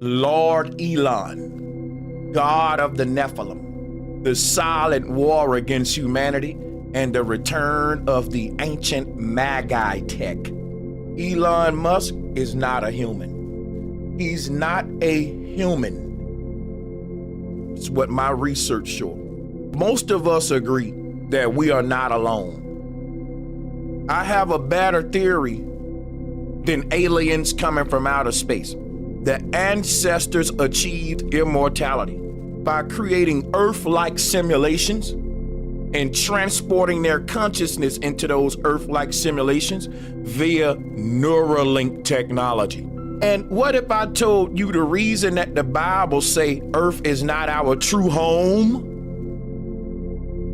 Lord Elon, God of the Nephilim, the silent war against humanity, and the return of the ancient Magi tech. Elon Musk is not a human. He's not a human. It's what my research shows. Most of us agree that we are not alone. I have a better theory than aliens coming from outer space. The ancestors achieved immortality by creating Earth-like simulations and transporting their consciousness into those Earth-like simulations via Neuralink technology. And what if I told you the reason that the Bible say Earth is not our true home?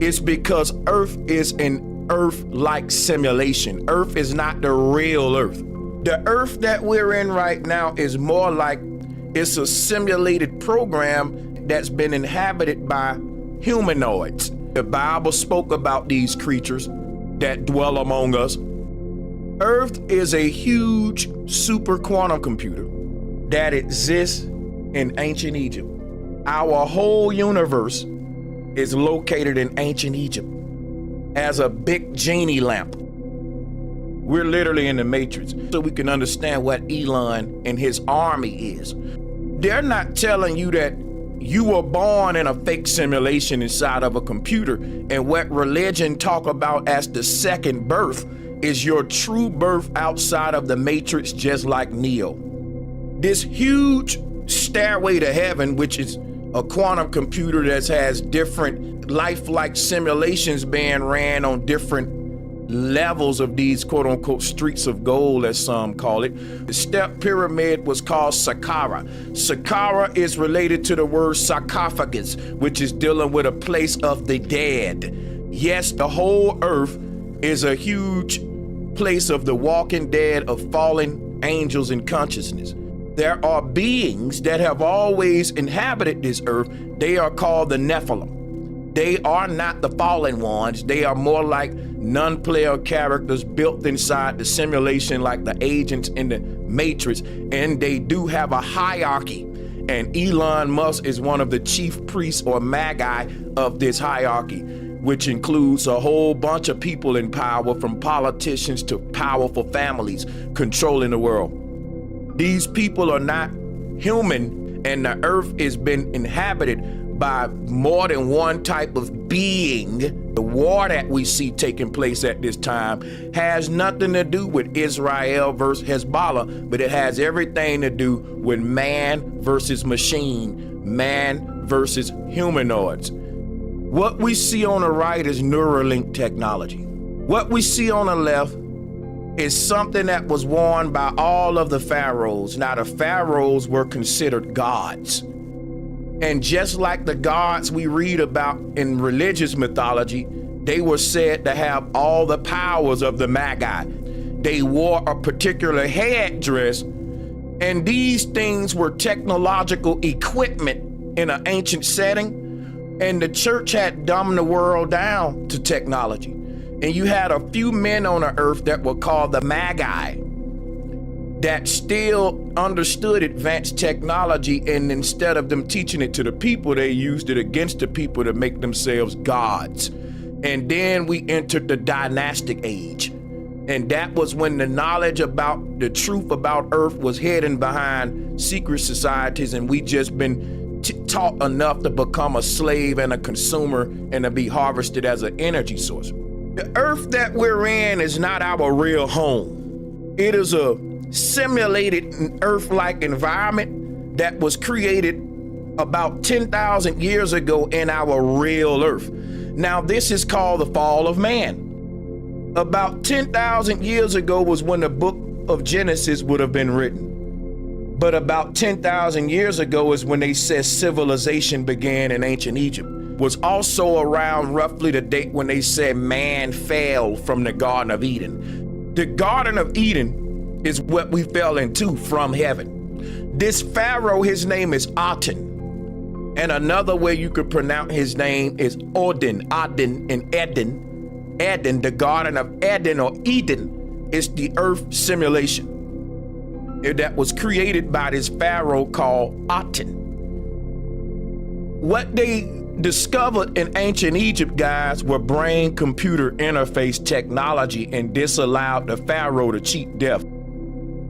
It's because Earth is an Earth-like simulation. Earth is not the real Earth. The Earth that we're in right now is more like it's a simulated program that's been inhabited by humanoids. The Bible spoke about these creatures that dwell among us. Earth is a huge super quantum computer that exists in ancient Egypt. Our whole universe is located in ancient Egypt as a big genie lamp. We're literally in the Matrix, so we can understand what Elon and his army is. They're not telling you that you were born in a fake simulation inside of a computer, and what religion talk about as the second birth is your true birth outside of the Matrix, just like Neo. This huge stairway to heaven, which is a quantum computer that has different lifelike simulations being ran on different levels of these quote-unquote streets of gold, as some call it. The step pyramid was called Saqqara. Saqqara is related to the word sarcophagus, which is dealing with a place of the dead. Yes, the whole earth is a huge place of the walking dead, of fallen angels in consciousness. There are beings that have always inhabited this earth. They are called the Nephilim. They are not the fallen ones. They are more like non-player characters built inside the simulation, like the agents in the Matrix, and they do have a hierarchy. And Elon Musk is one of the chief priests or magi of this hierarchy, which includes a whole bunch of people in power, from politicians to powerful families controlling the world. These people are not human, and the earth has been inhabited by more than one type of being. The war that we see taking place at this time has nothing to do with Israel versus Hezbollah, but it has everything to do with man versus machine, man versus humanoids. What we see on the right is Neuralink technology. What we see on the left is something that was worn by all of the pharaohs. Now, the pharaohs were considered gods. And just like the gods we read about in religious mythology, they were said to have all the powers of the Magi. They wore a particular headdress, and these things were technological equipment in an ancient setting, and the church had dumbed the world down to technology. And you had a few men on the earth that were called the Magi that still understood advanced technology, and instead of them teaching it to the people, they used it against the people to make themselves gods. And then we entered the dynastic age. And that was when the knowledge about the truth about Earth was hidden behind secret societies, and we just been taught enough to become a slave and a consumer and to be harvested as an energy source. The Earth that we're in is not our real home. It is a simulated Earth-like environment that was created about 10,000 years ago in our real Earth. Now, this is called the fall of man. About 10,000 years ago was when the book of Genesis would have been written. But about 10,000 years ago is when they said civilization began in ancient Egypt. Was also around roughly the date when they said man fell from the Garden of Eden. The Garden of Eden is what we fell into from heaven. This pharaoh, his name is Aten. And another way you could pronounce his name is Odin, Adin, and Eden. Eden, the Garden of Eden or Eden, is the earth simulation. that was created by this pharaoh called Aten. What they discovered in ancient Egypt, guys, were brain-computer interface technology, and this allowed the pharaoh to cheat death.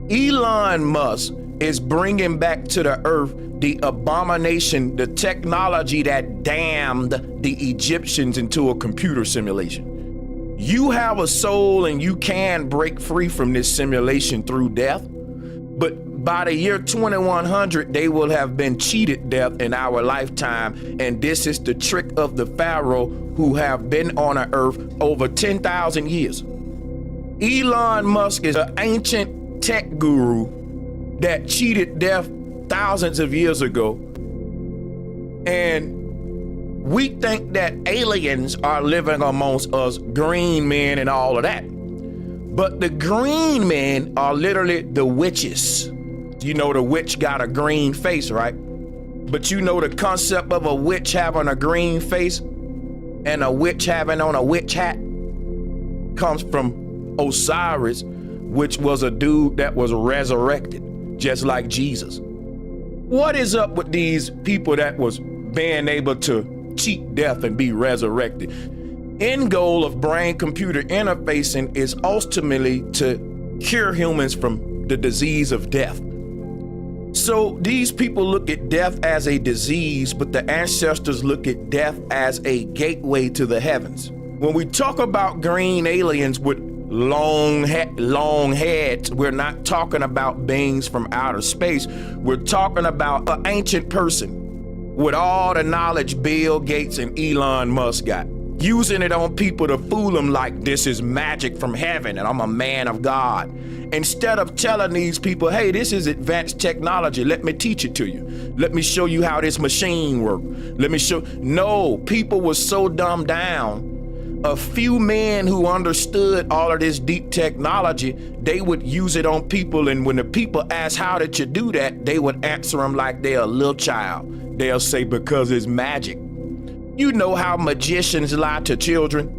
Elon Musk is bringing back to the earth the abomination, the technology that damned the Egyptians into a computer simulation. You have a soul and you can break free from this simulation through death, but by the year 2100, they will have been cheated death in our lifetime, and this is the trick of the pharaoh who have been on the earth over 10,000 years. Elon Musk is an ancient tech guru that cheated death thousands of years ago, and we think that aliens are living amongst us, green men and all of that. But the green men are literally the witches. You know, the witch got a green face, right? But you know the concept of a witch having a green face and a witch having on a witch hat comes from Osiris, which was a dude that was resurrected, just like Jesus. What is up with these people that was being able to cheat death and be resurrected? End goal of brain-computer interfacing is ultimately to cure humans from the disease of death. So these people look at death as a disease, but the ancestors look at death as a gateway to the heavens. When we talk about green aliens with long heads, we're not talking about beings from outer space. We're talking about an ancient person with all the knowledge Bill Gates and Elon Musk got, using it on people to fool them like this is magic from heaven and I'm a man of God. Instead of telling these people, hey, this is advanced technology, let me teach it to you. Let me show you how this machine works. Let me show. No, people were so dumbed down. A few men who understood all of this deep technology, they would use it on people, and when the people ask, how did you do that? They would answer them like they're a little child. They'll say, because it's magic. You know how magicians lie to children?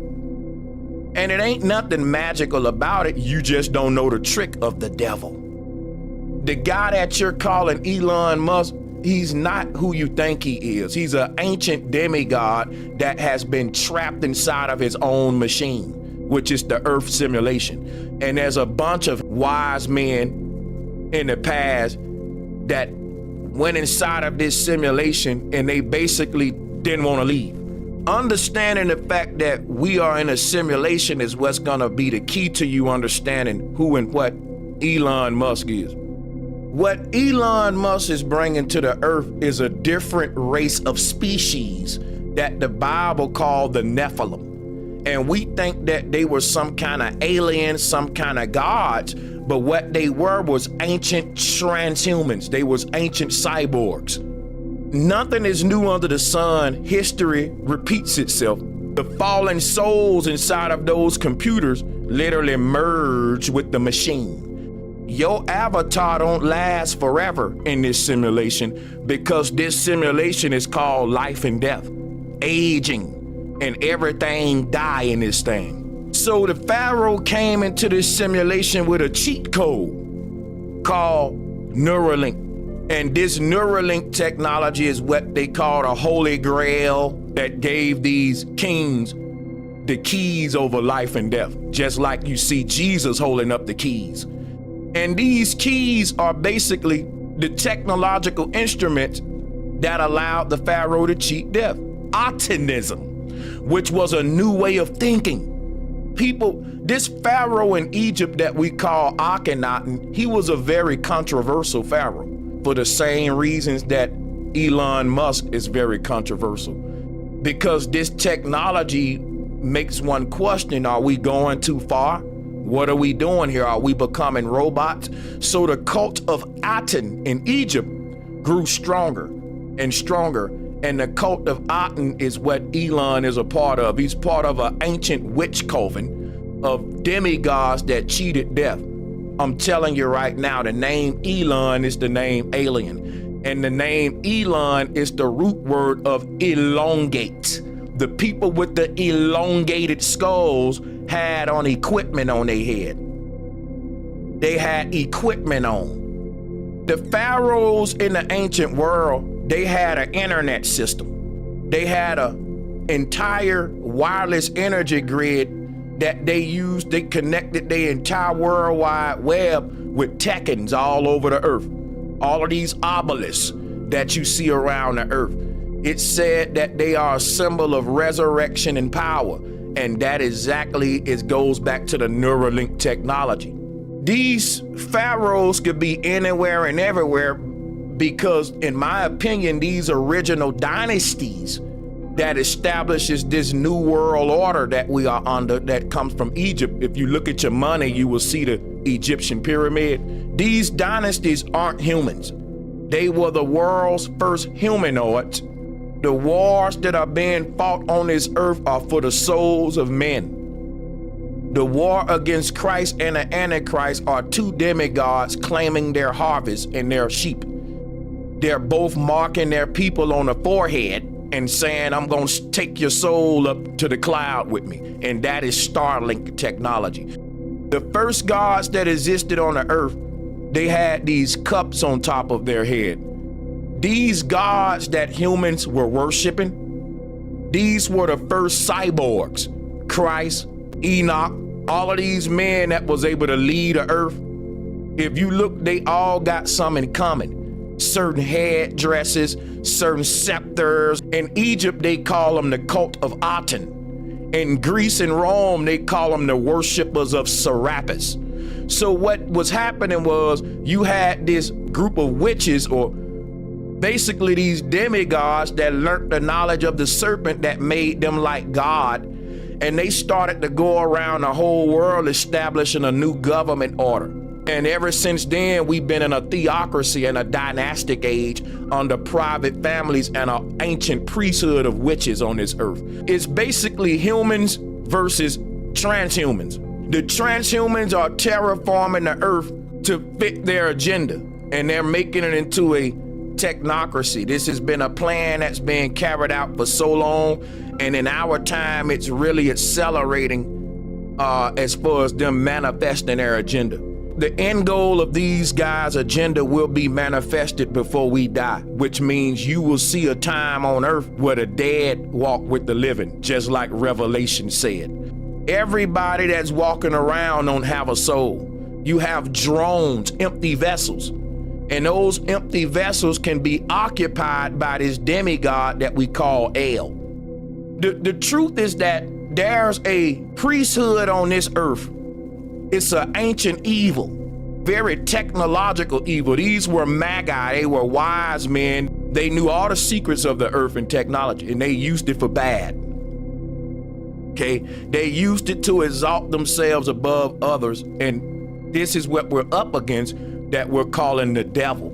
And it ain't nothing magical about it. You just don't know the trick of the devil. The guy that you're calling Elon Musk, he's not who you think he is. He's an ancient demigod that has been trapped inside of his own machine, which is the Earth simulation. And there's a bunch of wise men in the past that went inside of this simulation and they basically didn't want to leave. Understanding the fact that we are in a simulation is what's gonna be the key to you understanding who and what Elon Musk is. What Elon Musk is bringing to the earth is a different race of species that the Bible called the Nephilim. And we think that they were some kind of aliens, some kind of gods, but what they were was ancient transhumans. They was ancient cyborgs. Nothing is new under the sun. History repeats itself. The fallen souls inside of those computers literally merge with the machine. Your avatar don't last forever in this simulation because this simulation is called life and death, aging, and everything die in this thing. So the Pharaoh came into this simulation with a cheat code called Neuralink. And this Neuralink technology is what they call the Holy Grail that gave these kings the keys over life and death, just like you see Jesus holding up the keys. And these keys are basically the technological instruments that allowed the Pharaoh to cheat death. Atenism, which was a new way of thinking. People, this Pharaoh in Egypt that we call Akhenaten, he was a very controversial Pharaoh for the same reasons that Elon Musk is very controversial. Because this technology makes one question, are we going too far? What are we doing here? Are we becoming robots? So the cult of Aten in Egypt grew stronger and stronger. And the cult of Aten is what Elon is a part of. He's part of an ancient witch coven of demigods that cheated death. I'm telling you right now, the name Elon is the name alien. And the name Elon is the root word of elongate. The people with the elongated skulls had on equipment on their head. They had equipment on. The pharaohs in the ancient world, they had an internet system. They had an entire wireless energy grid that they used. They connected their entire World Wide Web with Tekkens all over the earth. All of these obelisks that you see around the earth. It's said that they are a symbol of resurrection and power. And that exactly, it goes back to the Neuralink technology. These pharaohs could be anywhere and everywhere because, in my opinion, these original dynasties that establishes this new world order that we are under, that comes from Egypt. If you look at your money, you will see the Egyptian pyramid. These dynasties aren't humans. They were the world's first humanoids. The wars that are being fought on this earth are for the souls of men. The war against Christ and the Antichrist are two demigods claiming their harvest and their sheep. They're both marking their people on the forehead and saying, I'm going to take your soul up to the cloud with me. And that is Starlink technology. The first gods that existed on the earth, they had these cups on top of their head. These gods that humans were worshiping, these were the first cyborgs. Christ, Enoch, all of these men that was able to lead the earth. If you look, they all got some in common. Certain head dresses, certain scepters. In Egypt, they call them the cult of Aten. In Greece and Rome, they call them the worshipers of Serapis. So what was happening was you had this group of witches, or basically these demigods, that learned the knowledge of the serpent that made them like God. And they started to go around the whole world establishing a new government order. And ever since then, we've been in a theocracy and a dynastic age under private families and an ancient priesthood of witches on this earth. It's basically humans versus transhumans. The transhumans are terraforming the earth to fit their agenda, and they're making it into a technocracy. This has been a plan that's been carried out for so long, and in our time, it's really accelerating as far as them manifesting their agenda. The end goal of these guys' agenda will be manifested before we die, which means you will see a time on earth where the dead walk with the living, just like Revelation said. Everybody that's walking around don't have a soul. You have drones, empty vessels, and those empty vessels can be occupied by this demigod that we call El. The truth is that there's a priesthood on this earth. It's an ancient evil, very technological evil. These were magi, they were wise men. They knew all the secrets of the earth and technology, and they used it for bad. Okay, they used it to exalt themselves above others, and this is what we're up against, that we're calling the devil.